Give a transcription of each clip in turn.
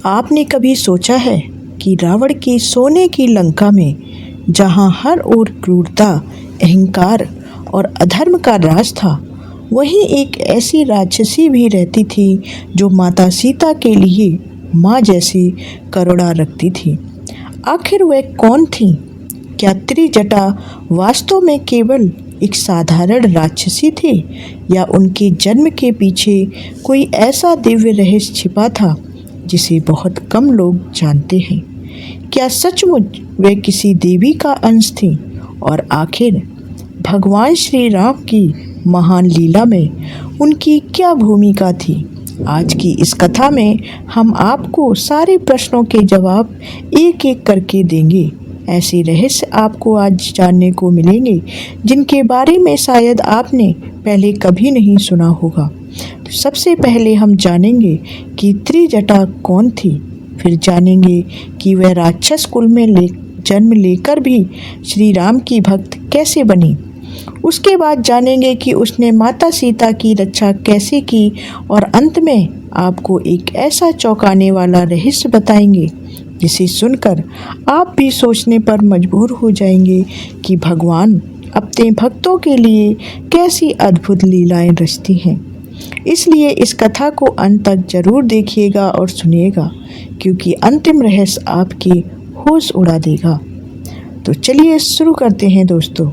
आपने कभी सोचा है कि रावण की सोने की लंका में, जहां हर ओर क्रूरता, अहंकार और अधर्म का राज था, वहीं एक ऐसी राक्षसी भी रहती थी जो माता सीता के लिए माँ जैसी करुणा रखती थी। आखिर वह कौन थी? क्या त्रिजटा वास्तव में केवल एक साधारण राक्षसी थी, या उनके जन्म के पीछे कोई ऐसा दिव्य रहस्य छिपा था जिसे बहुत कम लोग जानते हैं? क्या सचमुच वे किसी देवी का अंश थी? और आखिर भगवान श्री राम की महान लीला में उनकी क्या भूमिका थी? आज की इस कथा में हम आपको सारे प्रश्नों के जवाब एक एक करके देंगे। ऐसे रहस्य आपको आज जानने को मिलेंगे जिनके बारे में शायद आपने पहले कभी नहीं सुना होगा। तो सबसे पहले हम जानेंगे कि त्रिजटा कौन थी, फिर जानेंगे कि वह राक्षस कुल में जन्म लेकर भी श्री राम की भक्त कैसे बनी। उसके बाद जानेंगे कि उसने माता सीता की रक्षा कैसे की, और अंत में आपको एक ऐसा चौंकाने वाला रहस्य बताएंगे जिसे सुनकर आप भी सोचने पर मजबूर हो जाएंगे कि भगवान अपने भक्तों के लिए कैसी अद्भुत लीलाएं रचती हैं। इसलिए इस कथा को अंत तक जरूर देखिएगा और सुनिएगा, क्योंकि अंतिम रहस्य आपकी होश उड़ा देगा। तो चलिए शुरू करते हैं दोस्तों।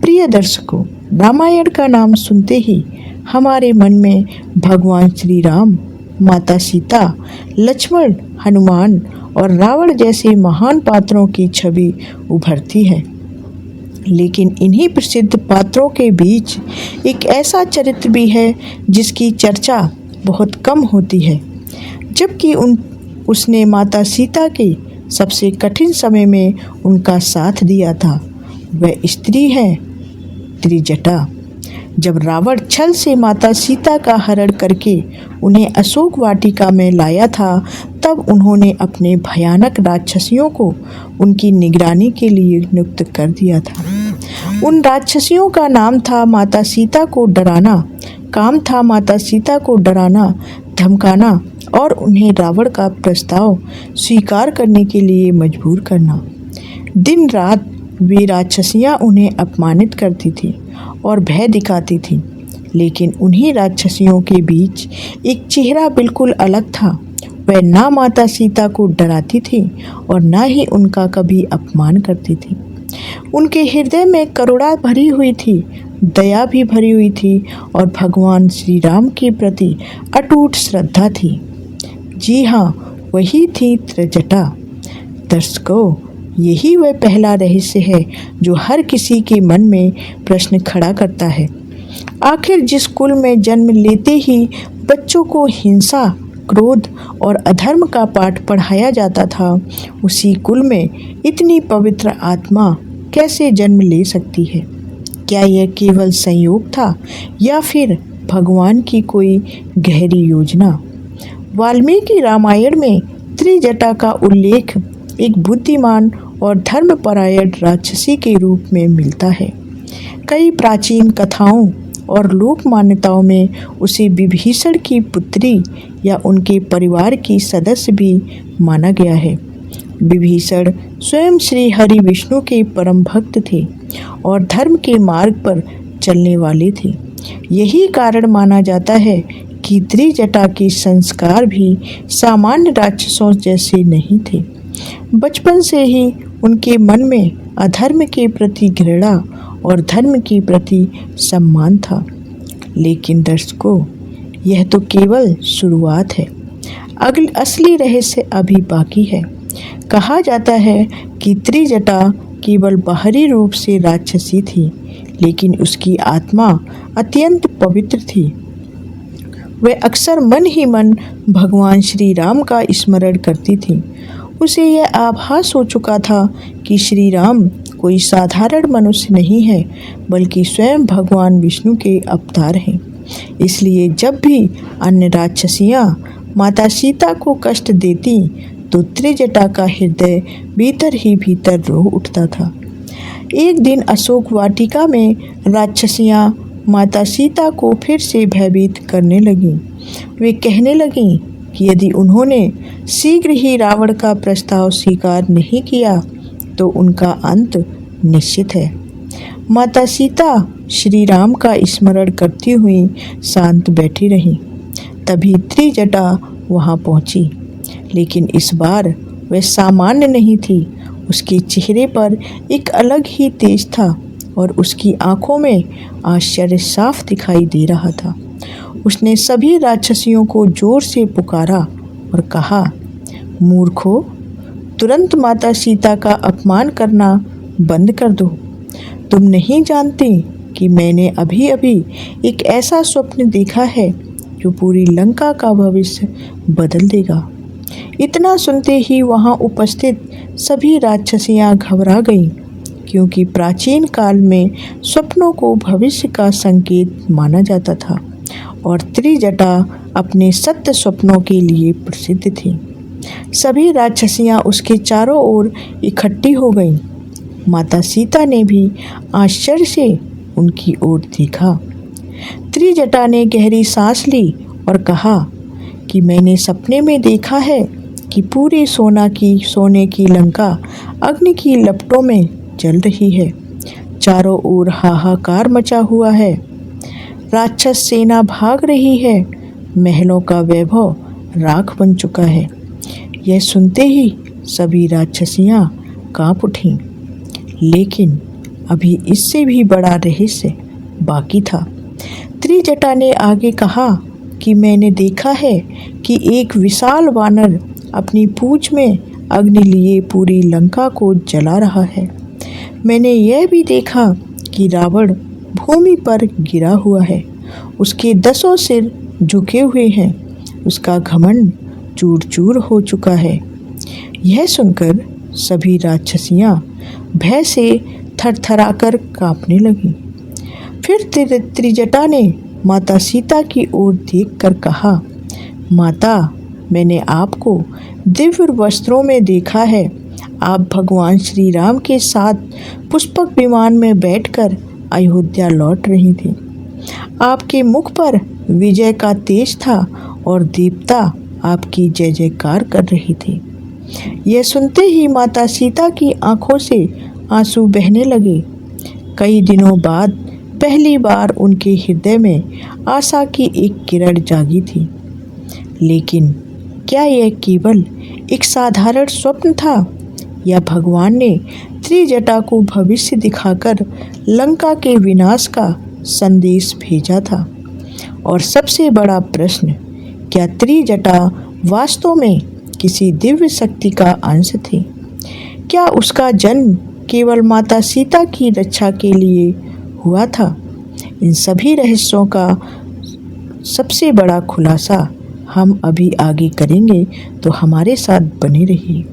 प्रिय दर्शकों, रामायण का नाम सुनते ही हमारे मन में भगवान श्री राम, माता सीता, लक्ष्मण, हनुमान और रावण जैसे महान पात्रों की छवि उभरती है। लेकिन इन्हीं प्रसिद्ध पात्रों के बीच एक ऐसा चरित्र भी है जिसकी चर्चा बहुत कम होती है, जबकि उसने माता सीता के सबसे कठिन समय में उनका साथ दिया था। वह स्त्री है त्रिजटा। जब रावण छल से माता सीता का हरण करके उन्हें अशोक वाटिका में लाया था, तब उन्होंने अपने भयानक राक्षसियों को उनकी निगरानी के लिए नियुक्त कर दिया था। उन राक्षसियों का नाम था माता सीता को डराना। काम था माता सीता को डराना, धमकाना और उन्हें रावण का प्रस्ताव स्वीकार करने के लिए मजबूर करना। दिन रात वे राक्षसियाँ उन्हें अपमानित करती थी और भय दिखाती थी। लेकिन उन्हीं राक्षसियों के बीच एक चेहरा बिल्कुल अलग था। वह ना माता सीता को डराती थी और ना ही उनका कभी अपमान करती थी। उनके हृदय में करुणा भरी हुई थी, दया भी भरी हुई थी और भगवान श्री राम के प्रति अटूट श्रद्धा थी। जी हाँ, वही थी त्रिजटा। दर्शकों, यही वह पहला रहस्य है जो हर किसी के मन में प्रश्न खड़ा करता है। आखिर जिस कुल में जन्म लेते ही बच्चों को हिंसा, क्रोध और अधर्म का पाठ पढ़ाया जाता था, उसी कुल में इतनी पवित्र आत्मा कैसे जन्म ले सकती है? क्या यह केवल संयोग था या फिर भगवान की कोई गहरी योजना? वाल्मीकि रामायण में त्रिजटा का उल्लेख एक बुद्धिमान और धर्मपरायण राक्षसी के रूप में मिलता है। कई प्राचीन कथाओं और लोक मान्यताओं में उसे विभीषण की पुत्री या उनके परिवार की सदस्य भी माना गया है। विभीषण स्वयं श्री हरि विष्णु के परम भक्त थे और धर्म के मार्ग पर चलने वाले थे। यही कारण माना जाता है कि त्रिजटा के संस्कार भी सामान्य राक्षसों जैसे नहीं थे। बचपन से ही उनके मन में अधर्म के प्रति घृणा और धर्म के प्रति सम्मान था। लेकिन दर्शकों, यह तो केवल शुरुआत है। असली रहस्य अभी बाकी है। कहा जाता है कि त्रिजटा केवल बाहरी रूप से राक्षसी थी, लेकिन उसकी आत्मा अत्यंत पवित्र थी। वह अक्सर मन ही मन भगवान श्री राम का स्मरण करती थी। उसे यह आभास हो चुका था कि श्री राम कोई साधारण मनुष्य नहीं है, बल्कि स्वयं भगवान विष्णु के अवतार हैं। इसलिए जब भी अन्य राक्षसियाँ माता सीता को कष्ट देती, तो त्रिजटा का हृदय भीतर ही भीतर रो उठता था। एक दिन अशोक वाटिका में राक्षसियाँ माता सीता को फिर से भयभीत करने लगीं। वे कहने लगीं कि यदि उन्होंने शीघ्र ही रावण का प्रस्ताव स्वीकार नहीं किया तो उनका अंत निश्चित है। माता सीता श्री राम का स्मरण करती हुई शांत बैठी रहीं। तभी त्रिजटा वहां पहुंची, लेकिन इस बार वह सामान्य नहीं थी। उसके चेहरे पर एक अलग ही तेज था और उसकी आंखों में आश्चर्य साफ दिखाई दे रहा था। उसने सभी राक्षसियों को जोर से पुकारा और कहा, मूर्खों, तुरंत माता सीता का अपमान करना बंद कर दो। तुम नहीं जानते कि मैंने अभी अभी एक ऐसा स्वप्न देखा है जो पूरी लंका का भविष्य बदल देगा। इतना सुनते ही वहां उपस्थित सभी राक्षसियां घबरा गईं, क्योंकि प्राचीन काल में स्वप्नों को भविष्य का संकेत माना जाता था और त्रिजटा अपने सत्य स्वप्नों के लिए प्रसिद्ध थी। सभी राक्षसियां उसके चारों ओर इकट्ठी हो गईं। माता सीता ने भी आश्चर्य से उनकी ओर देखा। त्रिजटा ने गहरी सांस ली और कहा कि मैंने सपने में देखा है कि पूरी सोने की लंका अग्नि की लपटों में जल रही है। चारों ओर हाहाकार मचा हुआ है। राक्षस सेना भाग रही है। महलों का वैभव राख बन चुका है। यह सुनते ही सभी राक्षसियां कांप उठीं। लेकिन अभी इससे भी बड़ा रहस्य बाकी था। त्रिजटा ने आगे कहा कि मैंने देखा है कि एक विशाल वानर अपनी पूंछ में अग्नि लिए पूरी लंका को जला रहा है। मैंने यह भी देखा कि रावण भूमि पर गिरा हुआ है। उसके 10 सिर झुके हुए हैं। उसका घमंड चूर चूर हो चुका है। यह सुनकर सभी राक्षसियां भय से थरथराकर कांपने लगीं। फिर त्रिजटा ने माता सीता की ओर देखकर कहा, माता, मैंने आपको दिव्य वस्त्रों में देखा है। आप भगवान श्री राम के साथ पुष्पक विमान में बैठकर अयोध्या लौट रही थी। आपके मुख पर विजय का तेज था और देवता आपकी जय जयकार कर रही थी। यह सुनते ही माता सीता की आंखों से आंसू बहने लगे। कई दिनों बाद पहली बार उनके हृदय में आशा की एक किरण जागी थी। लेकिन क्या यह केवल एक साधारण स्वप्न था या भगवान ने त्रिजटा को भविष्य दिखाकर लंका के विनाश का संदेश भेजा था? और सबसे बड़ा प्रश्न, क्या त्रिजटा वास्तव में किसी दिव्य शक्ति का अंश थी? क्या उसका जन्म केवल माता सीता की रक्षा के लिए हुआ था? इन सभी रहस्यों का सबसे बड़ा खुलासा हम अभी आगे करेंगे, तो हमारे साथ बने रहिए,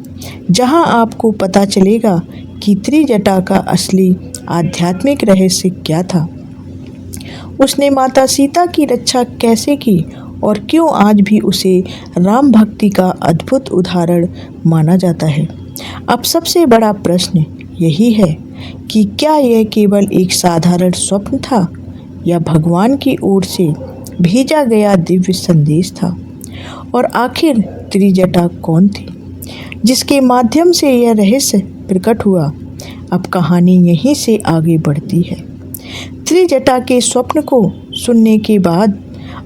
जहां आपको पता चलेगा कि त्रिजटा का असली आध्यात्मिक रहस्य क्या था। उसने माता सीता की रक्षा कैसे की और क्यों आज भी उसे राम भक्ति का अद्भुत उदाहरण माना जाता है। अब सबसे बड़ा प्रश्न यही है कि क्या यह केवल एक साधारण स्वप्न था या भगवान की ओर से भेजा गया दिव्य संदेश था? और आखिर त्रिजटा कौन थी जिसके माध्यम से यह रहस्य प्रकट हुआ? अब कहानी यहीं से आगे बढ़ती है। त्रिजटा के स्वप्न को सुनने के बाद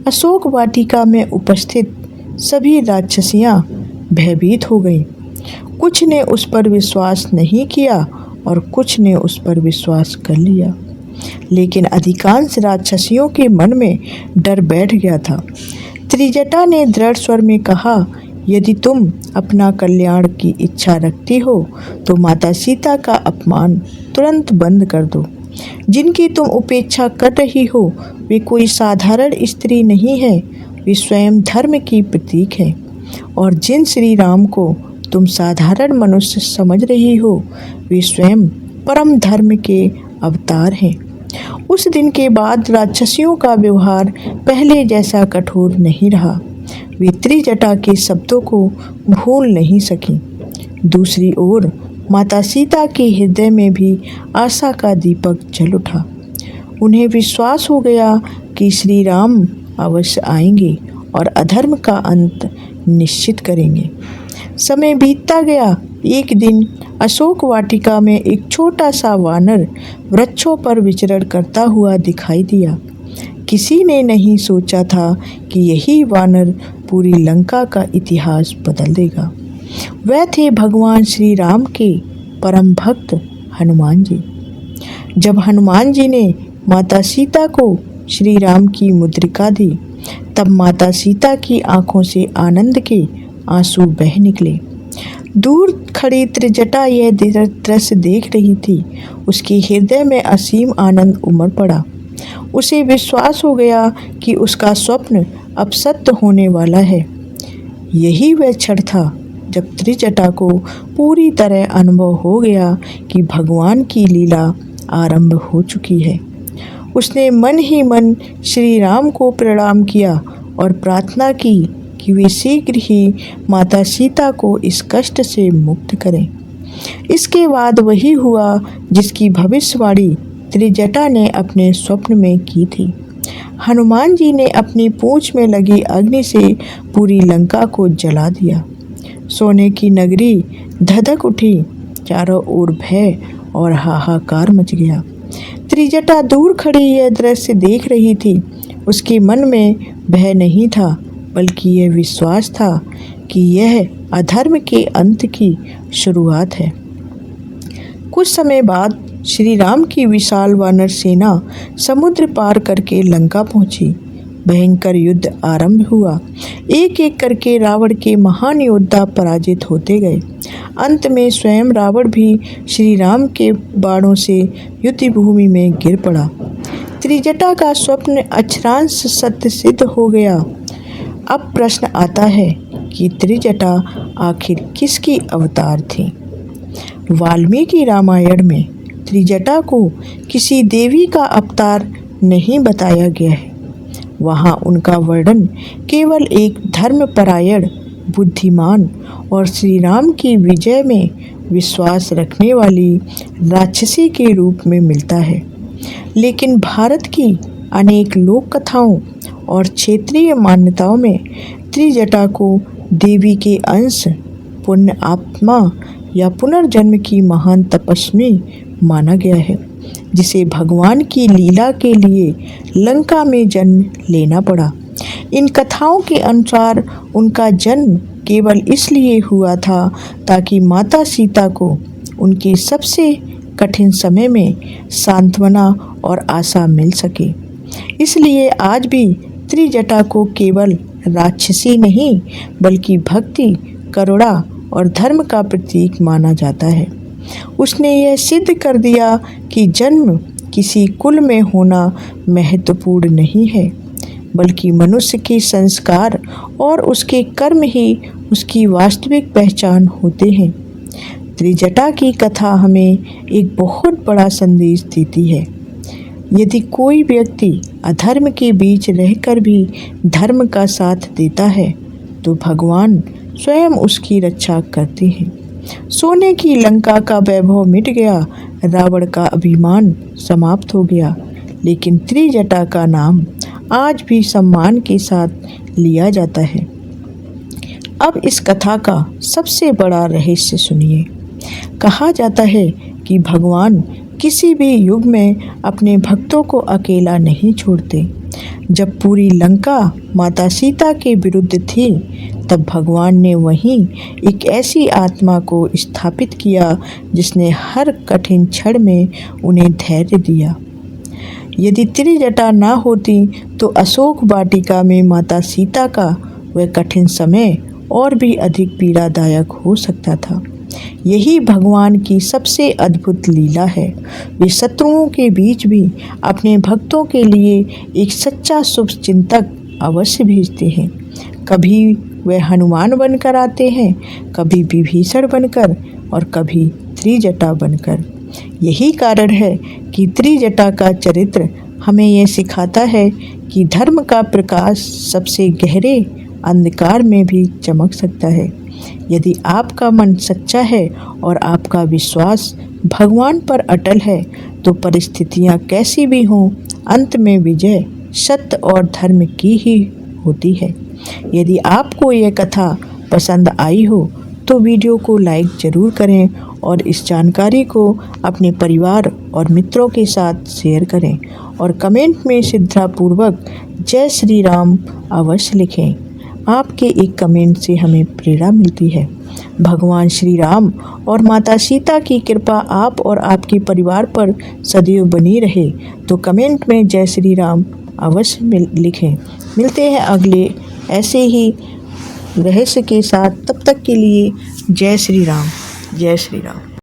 अशोक वाटिका में उपस्थित सभी राक्षसियां भयभीत हो गईं। कुछ ने उस पर विश्वास नहीं किया और कुछ ने उस पर विश्वास कर लिया, लेकिन अधिकांश राक्षसियों के मन में डर बैठ गया था। त्रिजटा ने दृढ़ स्वर में कहा, यदि तुम अपना कल्याण की इच्छा रखती हो तो माता सीता का अपमान तुरंत बंद कर दो। जिनकी तुम उपेक्षा कर रही हो वे कोई साधारण स्त्री नहीं है, वे स्वयं धर्म की प्रतीक है। और जिन श्री राम को तुम साधारण मनुष्य समझ रही हो वे स्वयं परम धर्म के अवतार हैं। उस दिन के बाद राक्षसियों का व्यवहार पहले जैसा कठोर नहीं रहा। वे त्रिजटा के शब्दों को भूल नहीं सकी। दूसरी ओर माता सीता के हृदय में भी आशा का दीपक जल उठा। उन्हें विश्वास हो गया कि श्री राम अवश्य आएंगे और अधर्म का अंत निश्चित करेंगे। समय बीतता गया। एक दिन अशोक वाटिका में एक छोटा सा वानर वृक्षों पर विचरण करता हुआ दिखाई दिया। किसी ने नहीं सोचा था कि यही वानर पूरी लंका का इतिहास बदल देगा। वह थे भगवान श्री राम के परम भक्त हनुमान जी। जब हनुमान जी ने माता सीता को श्री राम की मुद्रिका दी, तब माता सीता की आंखों से आनंद के आंसू बह निकले। दूर खड़ी त्रिजटा यह दृश्य देख रही थी। उसके हृदय में असीम आनंद उमड़ पड़ा। उसे विश्वास हो गया कि उसका स्वप्न अब सत्य होने वाला है। यही वह क्षण था जब त्रिजटा को पूरी तरह अनुभव हो गया कि भगवान की लीला आरंभ हो चुकी है। उसने मन ही मन श्री राम को प्रणाम किया और प्रार्थना की कि वे शीघ्र ही माता सीता को इस कष्ट से मुक्त करें। इसके बाद वही हुआ जिसकी भविष्यवाणी त्रिजटा ने अपने स्वप्न में की थी। हनुमान जी ने अपनी पूंछ में लगी अग्नि से पूरी लंका को जला दिया। सोने की नगरी धधक उठी। चारों ओर भय और हाहाकार मच गया। त्रिजटा दूर खड़ी यह दृश्य देख रही थी। उसके मन में भय नहीं था, बल्कि यह विश्वास था कि यह अधर्म के अंत की शुरुआत है। कुछ समय बाद श्री राम की विशाल वानर सेना समुद्र पार करके लंका पहुंची। भयंकर युद्ध आरंभ हुआ। एक एक करके रावण के महान योद्धा पराजित होते गए। अंत में स्वयं रावण भी श्री राम के बाणों से युद्ध भूमि में गिर पड़ा। त्रिजटा का स्वप्न अक्षरांश सत्य सिद्ध हो गया। अब प्रश्न आता है कि त्रिजटा आखिर किसकी अवतार थी? वाल्मीकि रामायण में त्रिजटा को किसी देवी का अवतार नहीं बताया गया है। वहाँ उनका वर्णन केवल एक धर्मपरायण, बुद्धिमान और श्री राम की विजय में विश्वास रखने वाली राक्षसी के रूप में मिलता है। लेकिन भारत की अनेक लोक कथाओं और क्षेत्रीय मान्यताओं में त्रिजटा को देवी के अंश, पुण्य आत्मा या पुनर्जन्म की महान तपस्वी माना गया है, जिसे भगवान की लीला के लिए लंका में जन्म लेना पड़ा। इन कथाओं के अनुसार उनका जन्म केवल इसलिए हुआ था ताकि माता सीता को उनके सबसे कठिन समय में सांत्वना और आशा मिल सके। इसलिए आज भी त्रिजटा को केवल राक्षसी नहीं, बल्कि भक्ति, करुणा और धर्म का प्रतीक माना जाता है। उसने यह सिद्ध कर दिया कि जन्म किसी कुल में होना महत्वपूर्ण नहीं है, बल्कि मनुष्य के संस्कार और उसके कर्म ही उसकी वास्तविक पहचान होते हैं। त्रिजटा की कथा हमें एक बहुत बड़ा संदेश देती है। यदि कोई व्यक्ति अधर्म के बीच रहकर भी धर्म का साथ देता है, तो भगवान स्वयं उसकी रक्षा करते हैं। सोने की लंका का वैभव मिट गया, रावण का अभिमान समाप्त हो गया, लेकिन त्रिजटा का नाम आज भी सम्मान के साथ लिया जाता है। अब इस कथा का सबसे बड़ा रहस्य सुनिए। कहा जाता है कि भगवान किसी भी युग में अपने भक्तों को अकेला नहीं छोड़ते। जब पूरी लंका माता सीता के विरुद्ध थी, तब भगवान ने वहीं एक ऐसी आत्मा को स्थापित किया जिसने हर कठिन क्षण में उन्हें धैर्य दिया। यदि त्रिजटा ना होती तो अशोक वाटिका में माता सीता का वह कठिन समय और भी अधिक पीड़ादायक हो सकता था। यही भगवान की सबसे अद्भुत लीला है। वे शत्रुओं के बीच भी अपने भक्तों के लिए एक सच्चा शुभ चिंतक अवश्य भेजते हैं। कभी वह हनुमान बनकर आते हैं, कभी विभीषण बनकर और कभी त्रिजटा बनकर। यही कारण है कि त्रिजटा का चरित्र हमें यह सिखाता है कि धर्म का प्रकाश सबसे गहरे अंधकार में भी चमक सकता है। यदि आपका मन सच्चा है और आपका विश्वास भगवान पर अटल है, तो परिस्थितियाँ कैसी भी हों, अंत में विजय सत्य और धर्म की ही होती है। यदि आपको यह कथा पसंद आई हो तो वीडियो को लाइक ज़रूर करें और इस जानकारी को अपने परिवार और मित्रों के साथ शेयर करें और कमेंट में श्रद्धापूर्वक जय श्री राम अवश्य लिखें। आपके एक कमेंट से हमें प्रेरणा मिलती है। भगवान श्री राम और माता सीता की कृपा आप और आपके परिवार पर सदैव बनी रहे। तो कमेंट में जय श्री राम अवश्य लिखें। मिलते हैं अगले ऐसे ही रहस्य के साथ। तब तक के लिए जय श्री राम, जय श्री राम।